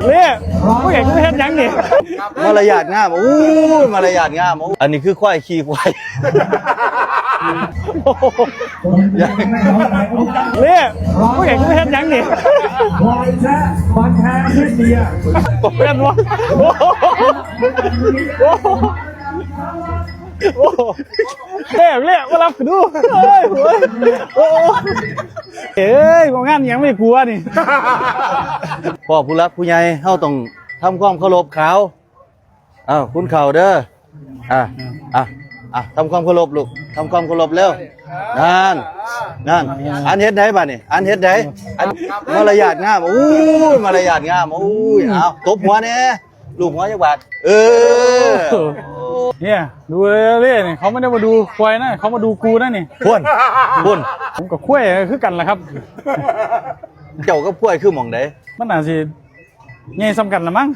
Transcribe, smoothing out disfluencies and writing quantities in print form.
เล่ผู้ใหญ่ก็ไม่เห็นยังนี่มารยาทงามอู้มารยาทงามอันนี้คือควายขี่ควายเล่ผู้ใหญ่ก็ไม่เห็นยังนี่ควายแท้มันแท้ขึ้นเดียเป็นวะเล่มารับดูเฮ้ยเฮ้ยงานยังไม่กลัวนี่พ่อผู้รักผู้ใหญ่เฮาต้องทำความเคารพเขาอ้าวคุณเข่าเด้อทำความเคารพลูกทำความเคารพเร็วนั่นอันเฮ็ดได้ป่ะนี่อันเฮ็ดได้มารยาทงามอู้มารยาทงามอู้เอาตบหัวเนี่ยลูกหัวจักบาทเนี่ยดูเล่นี่เขาไม่ได้มาดูควายนะเขามาดูกูนะนี่พุ่นผมกับควายคือกันแหละครับเจ้ากับกล้วยคือหม่องใดมันน่าสิใหญ่ซ้ำกันละมั้ง